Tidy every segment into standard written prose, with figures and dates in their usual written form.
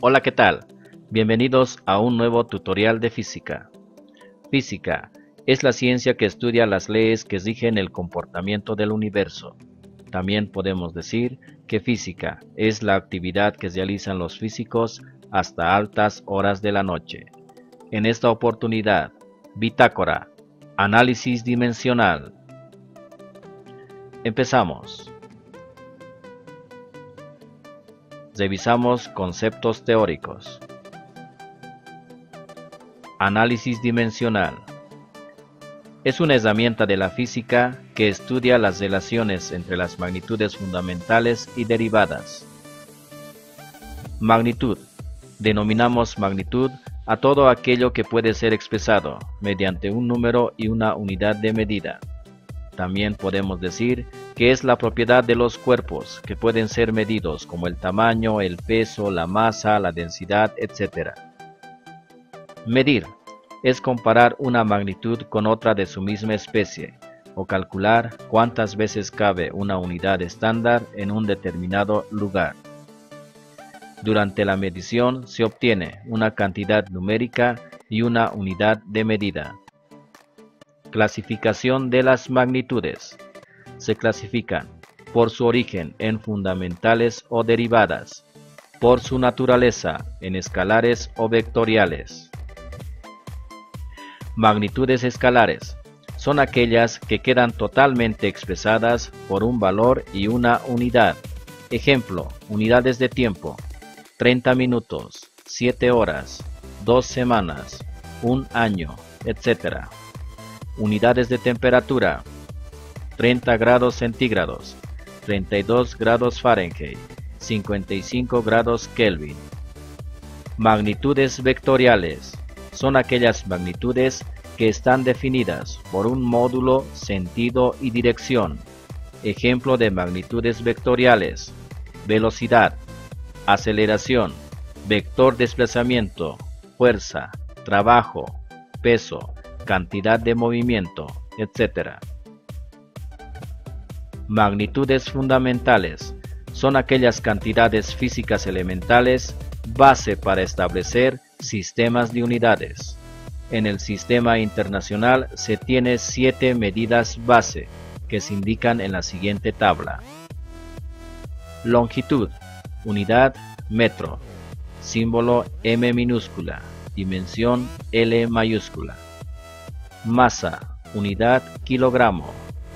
Hola, ¿qué tal? Bienvenidos a un nuevo tutorial de física. Física es la ciencia que estudia las leyes que rigen el comportamiento del universo. También podemos decir que física es la actividad que realizan los físicos hasta altas horas de la noche. En esta oportunidad, bitácora, análisis dimensional. Empezamos. Revisamos conceptos teóricos. Análisis dimensional. Es una herramienta de la física que estudia las relaciones entre las magnitudes fundamentales y derivadas. Magnitud. Denominamos magnitud a todo aquello que puede ser expresado mediante un número y una unidad de medida. También podemos decir que es la propiedad de los cuerpos que pueden ser medidos como el tamaño, el peso, la masa, la densidad, etc. Medir es comparar una magnitud con otra de su misma especie o calcular cuántas veces cabe una unidad estándar en un determinado lugar. Durante la medición se obtiene una cantidad numérica y una unidad de medida. Clasificación de las magnitudes. Se clasifican por su origen en fundamentales o derivadas, por su naturaleza en escalares o vectoriales. Magnitudes escalares son aquellas que quedan totalmente expresadas por un valor y una unidad. Ejemplo, unidades de tiempo: 30 minutos, 7 horas, 2 semanas, 1 año, etc. Unidades de temperatura: 30 grados centígrados, 32 grados Fahrenheit, 55 grados Kelvin. Magnitudes vectoriales son aquellas magnitudes que están definidas por un módulo, sentido y dirección. Ejemplo de magnitudes vectoriales: velocidad, aceleración, vector desplazamiento, fuerza, trabajo, peso, cantidad de movimiento, etc. Magnitudes fundamentales son aquellas cantidades físicas elementales base para establecer sistemas de unidades. En el sistema internacional se tiene 7 medidas base que se indican en la siguiente tabla. Longitud, unidad metro, símbolo M minúscula, dimensión L mayúscula. Masa, unidad kilogramo,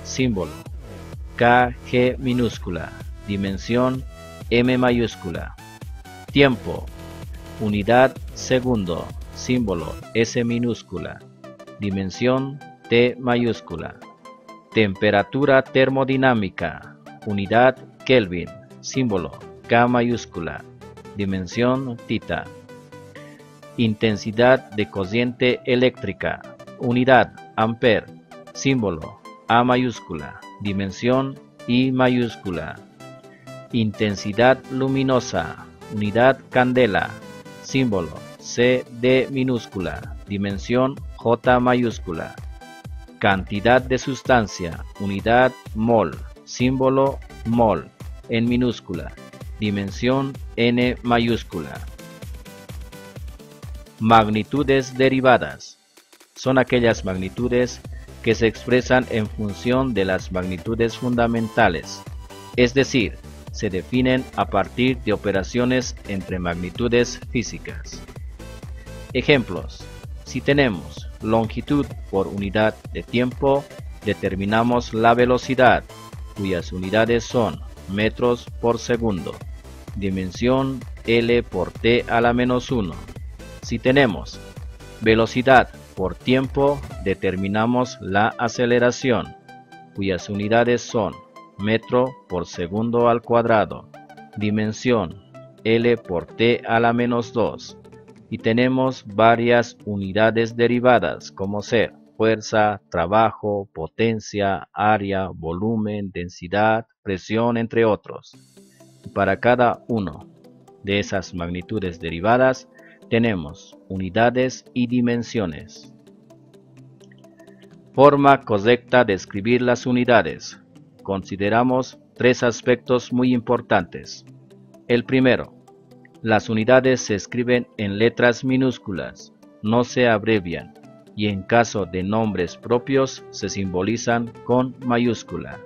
símbolo kg minúscula, dimensión M mayúscula. Tiempo, unidad segundo, símbolo S minúscula, dimensión T mayúscula. Temperatura termodinámica, unidad Kelvin, símbolo K mayúscula, dimensión θ. Intensidad de corriente eléctrica, unidad ampere, símbolo A mayúscula, dimensión I mayúscula. Intensidad luminosa, unidad candela, símbolo CD minúscula, dimensión J mayúscula. Cantidad de sustancia, unidad mol, símbolo mol en minúscula, dimensión N mayúscula. Magnitudes derivadas son aquellas magnitudes que se expresan en función de las magnitudes fundamentales, es decir, se definen a partir de operaciones entre magnitudes físicas. Ejemplos: si tenemos longitud por unidad de tiempo, determinamos la velocidad, cuyas unidades son metros por segundo, dimensión L por T a la menos 1. Si tenemos velocidad por tiempo, determinamos la aceleración, cuyas unidades son metro por segundo al cuadrado, dimensión L por T a la menos 2. Y tenemos varias unidades derivadas como ser fuerza, trabajo, potencia, área, volumen, densidad, presión, entre otros. Y para cada uno de esas magnitudes derivadas tenemos unidades y dimensiones. Forma correcta de escribir las unidades. Consideramos 3 aspectos muy importantes. El primero, Las unidades se escriben en letras minúsculas, no se abrevian, y en caso de nombres propios se simbolizan con mayúscula.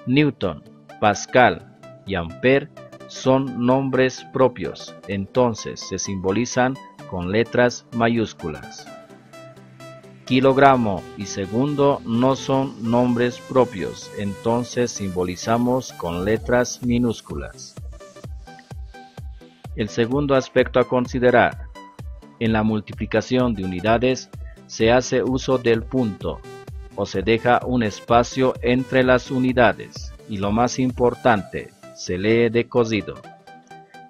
Newton, Pascal y Ampere son nombres propios, entonces se simbolizan con letras mayúsculas. Kilogramo y segundo no son nombres propios, entonces simbolizamos con letras minúsculas. El segundo aspecto a considerar: en la multiplicación de unidades se hace uso del punto, o se deja un espacio entre las unidades, y lo más importante, se lee de cosido.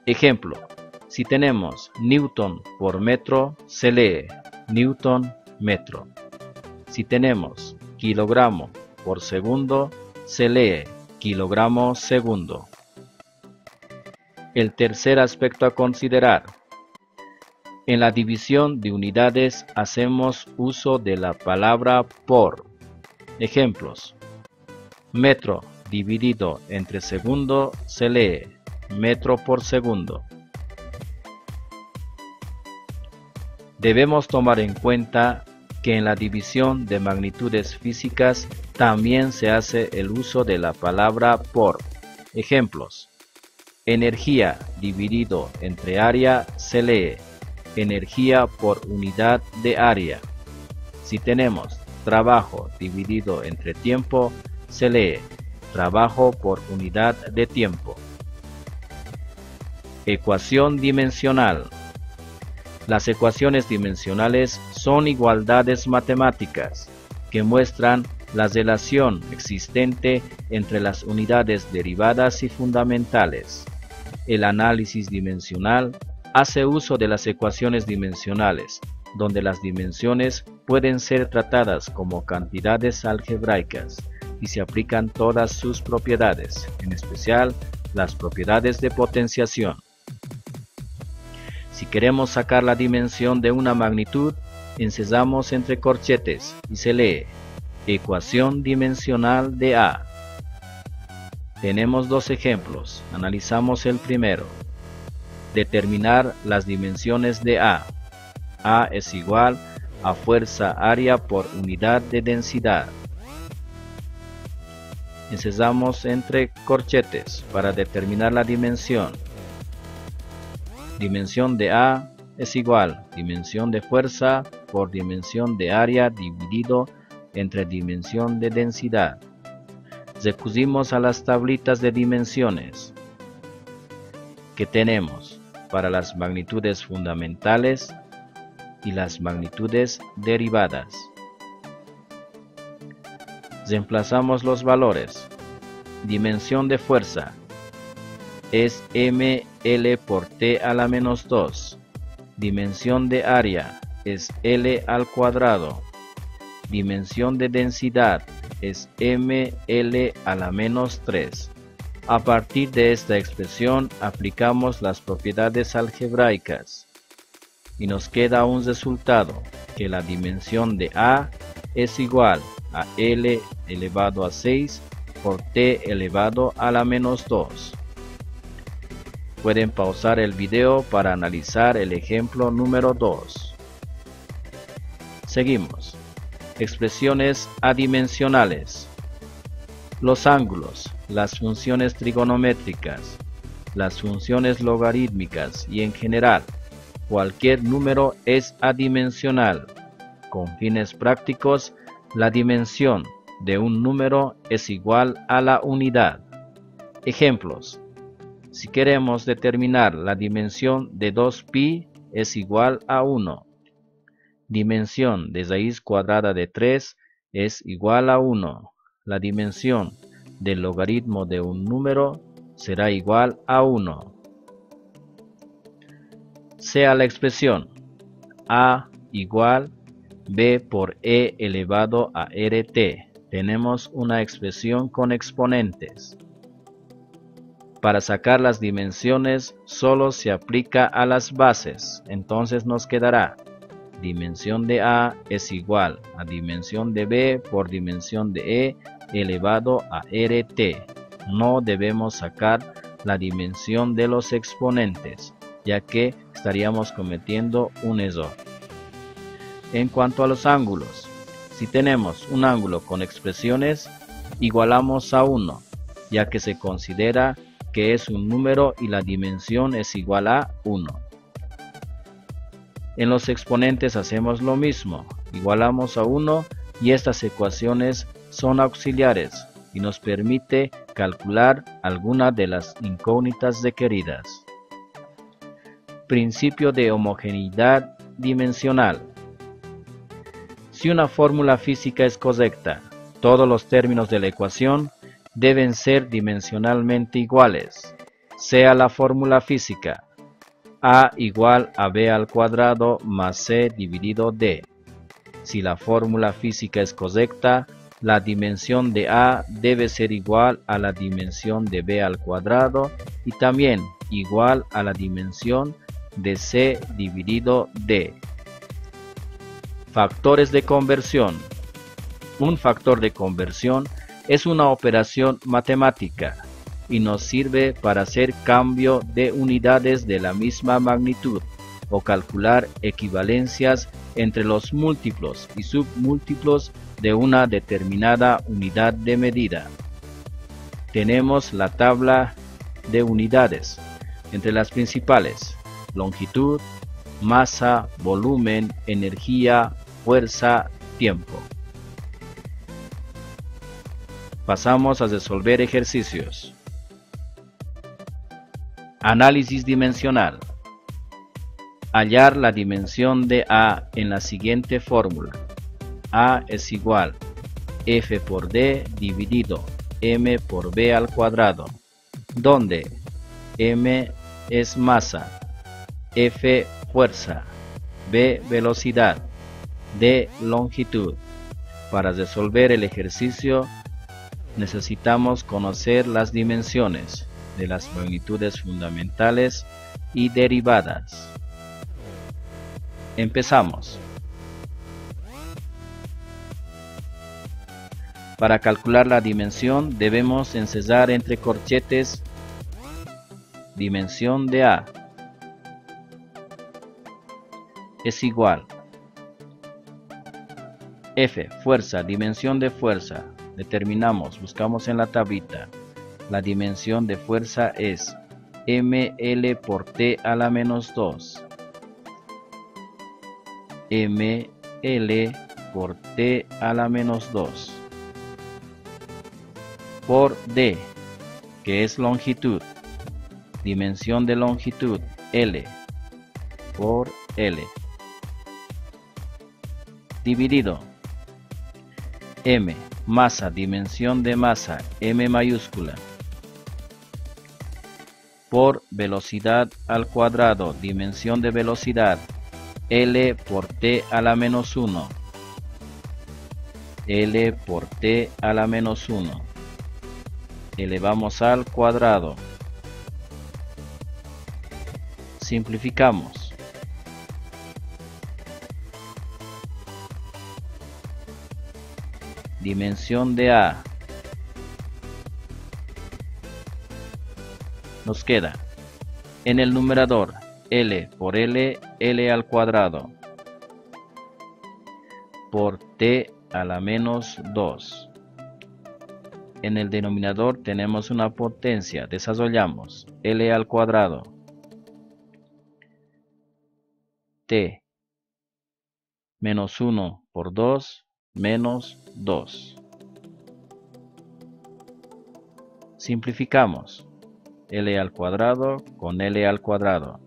Ejemplo: si tenemos Newton por metro, se lee Newton metro. Si tenemos kilogramo por segundo, se lee kilogramo segundo. El tercer aspecto a considerar: en la división de unidades hacemos uso de la palabra por. Ejemplos: metro dividido entre segundo se lee metro por segundo. Debemos tomar en cuenta que en la división de magnitudes físicas también se hace el uso de la palabra por. Ejemplos: energía dividido entre área se lee energía por unidad de área. Si tenemos trabajo dividido entre tiempo, se lee trabajo por unidad de tiempo. Ecuación dimensional. Las ecuaciones dimensionales son igualdades matemáticas que muestran la relación existente entre las unidades derivadas y fundamentales. El análisis dimensional hace uso de las ecuaciones dimensionales, donde las dimensiones pueden ser tratadas como cantidades algebraicas y se aplican todas sus propiedades, en especial las propiedades de potenciación. Si queremos sacar la dimensión de una magnitud, encejamos entre corchetes y se lee ecuación dimensional de A. Tenemos dos ejemplos, analizamos el primero. Determinar las dimensiones de A. A es igual a fuerza área por unidad de densidad. Encejamos entre corchetes para determinar la dimensión. Dimensión de A es igual a dimensión de fuerza por dimensión de área dividido entre dimensión de densidad. Recurrimos a las tablitas de dimensiones que tenemos para las magnitudes fundamentales y las magnitudes derivadas. Reemplazamos los valores. Dimensión de fuerza es ml por t a la menos 2. Dimensión de área es L al cuadrado. Dimensión de densidad es ml a la menos 3. A partir de esta expresión aplicamos las propiedades algebraicas y nos queda un resultado, que la dimensión de A es igual a L elevado a 6 por T elevado a la menos 2. Pueden pausar el video para analizar el ejemplo número 2. Seguimos. Expresiones adimensionales. Los ángulos, las funciones trigonométricas, las funciones logarítmicas y en general, cualquier número es adimensional. Con fines prácticos, la dimensión de un número es igual a la unidad. Ejemplos. Si queremos determinar la dimensión de 2pi es igual a 1. Dimensión de raíz cuadrada de 3 es igual a 1. La dimensión del logaritmo de un número será igual a 1. Sea la expresión a igual b por e elevado a rt. Tenemos una expresión con exponentes. Para sacar las dimensiones solo se aplica a las bases, entonces nos quedará dimensión de a es igual a dimensión de b por dimensión de e elevado a rt. No debemos sacar la dimensión de los exponentes, ya que estaríamos cometiendo un error. En cuanto a los ángulos, si tenemos un ángulo con expresiones, igualamos a 1, ya que se considera que es un número y la dimensión es igual a 1. En los exponentes hacemos lo mismo, igualamos a 1 y estas ecuaciones son auxiliares y nos permite calcular alguna de las incógnitas requeridas. Principio de homogeneidad dimensional. Si una fórmula física es correcta, todos los términos de la ecuación deben ser dimensionalmente iguales, sea la fórmula física a igual a b al cuadrado más c dividido d. Si la fórmula física es correcta, la dimensión de a debe ser igual a la dimensión de b al cuadrado y también igual a la dimensión de c dividido d. Factores de conversión. Un factor de conversión es una operación matemática y nos sirve para hacer cambio de unidades de la misma magnitud o calcular equivalencias entre los múltiplos y submúltiplos de una determinada unidad de medida. Tenemos la tabla de unidades, entre las principales: longitud, masa, volumen, energía, fuerza, tiempo. Pasamos a resolver ejercicios. Análisis dimensional. Hallar la dimensión de A en la siguiente fórmula. A es igual F por D dividido M por B al cuadrado, donde M es masa, F fuerza, B velocidad, D longitud. Para resolver el ejercicio necesitamos conocer las dimensiones de las magnitudes fundamentales y derivadas. Empezamos. Para calcular la dimensión debemos encerrar entre corchetes dimensión de A es igual F, fuerza, dimensión de fuerza. Determinamos, buscamos en la tablita. La dimensión de fuerza es ml por t a la menos 2. ml por t a la menos 2. Por d, que es longitud. Dimensión de longitud, L por L. Dividido. M, masa, dimensión de masa, M mayúscula. Por velocidad al cuadrado, dimensión de velocidad, L por t a la menos 1. L por t a la menos 1. Elevamos al cuadrado. Simplificamos. Dimensión de A. Nos queda en el numerador L por L, L al cuadrado, por t a la menos 2. En el denominador tenemos una potencia, desarrollamos L al cuadrado, t menos 1 por 2, menos 2. Simplificamos. L al cuadrado con L al cuadrado.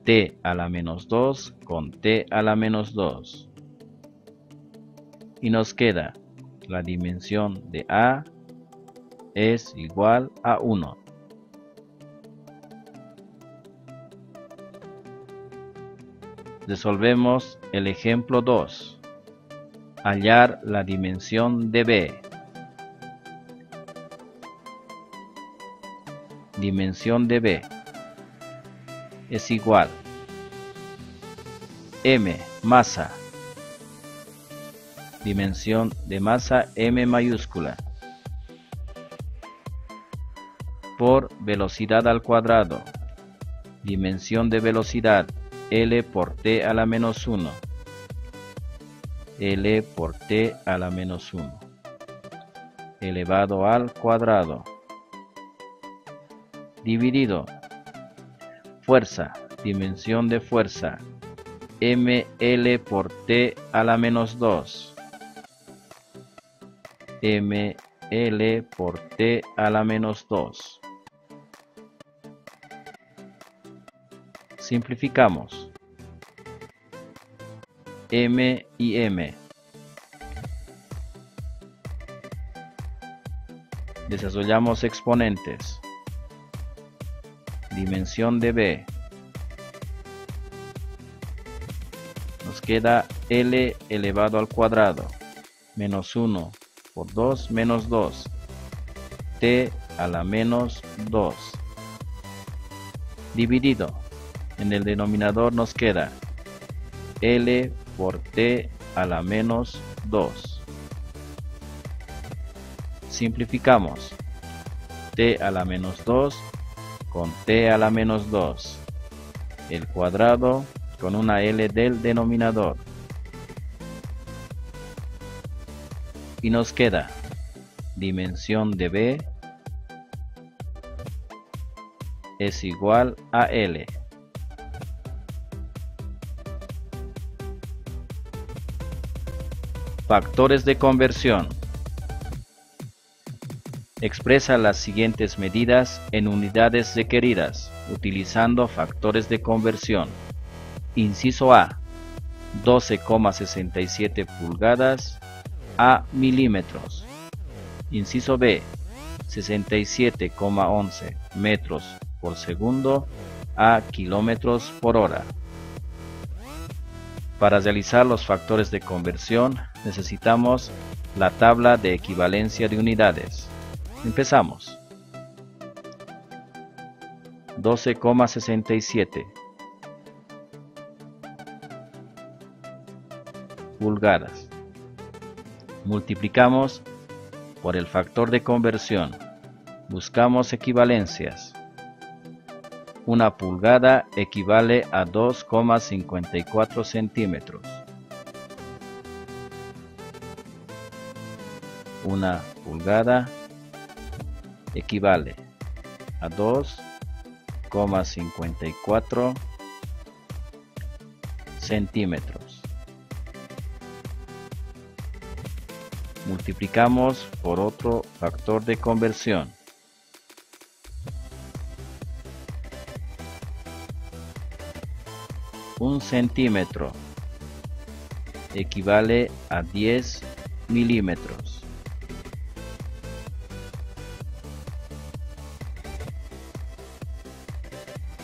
T a la menos 2 con T a la menos 2. Y nos queda la dimensión de A es igual a 1. Resolvemos el ejemplo 2. Hallar la dimensión de B. Dimensión de B es igual M, masa, dimensión de masa M mayúscula, por velocidad al cuadrado. Dimensión de velocidad, L por t a la menos 1. L por t a la menos 1. Elevado al cuadrado. Dividido. Fuerza, dimensión de fuerza, ml por t a la menos 2. ml por t a la menos 2. Simplificamos. M y M. Desarrollamos exponentes. Dimensión de B. Nos queda L elevado al cuadrado. Menos 1 por 2 menos 2. T a la menos 2. Dividido. En el denominador nos queda L por T a la menos 2. Simplificamos. T a la menos 2 con T a la menos 2. El cuadrado con una L del denominador. Y nos queda dimensión de B es igual a L. Factores de conversión. Expresa las siguientes medidas en unidades requeridas, utilizando factores de conversión. Inciso A, 12,67 pulgadas a milímetros. Inciso B, 67,11 metros por segundo a kilómetros por hora. Para realizar los factores de conversión necesitamos la tabla de equivalencia de unidades. Empezamos. 12,67 pulgadas. Multiplicamos por el factor de conversión. Buscamos equivalencias. Una pulgada equivale a 2,54 centímetros. Una pulgada equivale a 2,54 centímetros. Multiplicamos por otro factor de conversión. Un centímetro equivale a 10 milímetros.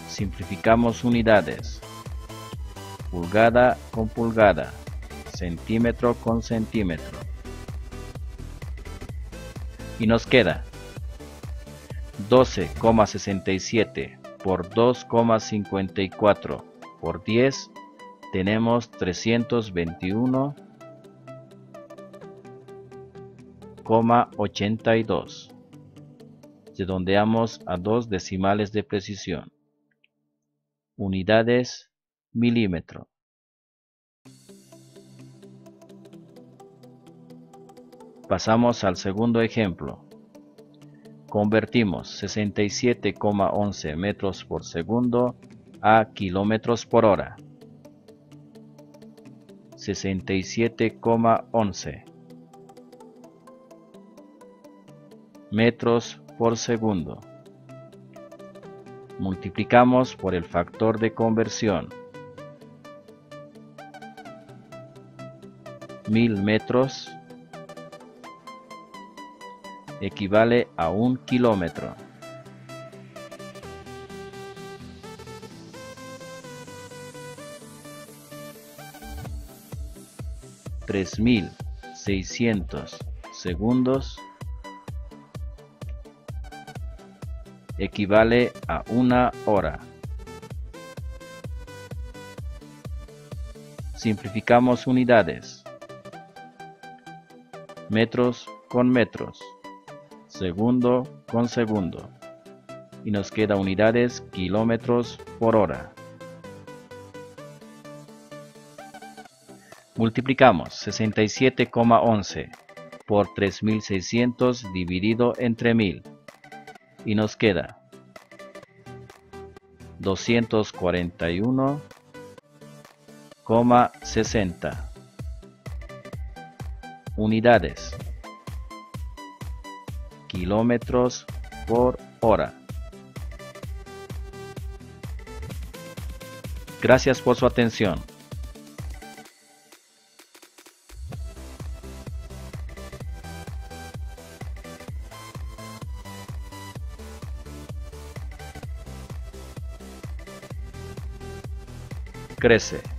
Simplificamos unidades. Pulgada con pulgada, centímetro con centímetro. Y nos queda 12,67 por 2,54 por 10, tenemos 321,82. Redondeamos a 2 decimales de precisión. Unidades milímetro. Pasamos al segundo ejemplo. Convertimos 67,11 metros por segundo a kilómetros por hora. 67,11 metros por segundo. Multiplicamos por el factor de conversión. 1000 metros equivale a 1 kilómetro. $3,600 segundos equivale a 1 hora. Simplificamos unidades. Metros con metros. Segundo con segundo. y nos queda unidades kilómetros por hora. Multiplicamos 67,11 por 3600 dividido entre 1000 y nos queda 241,60 unidades kilómetros por hora. Gracias por su atención. Crece.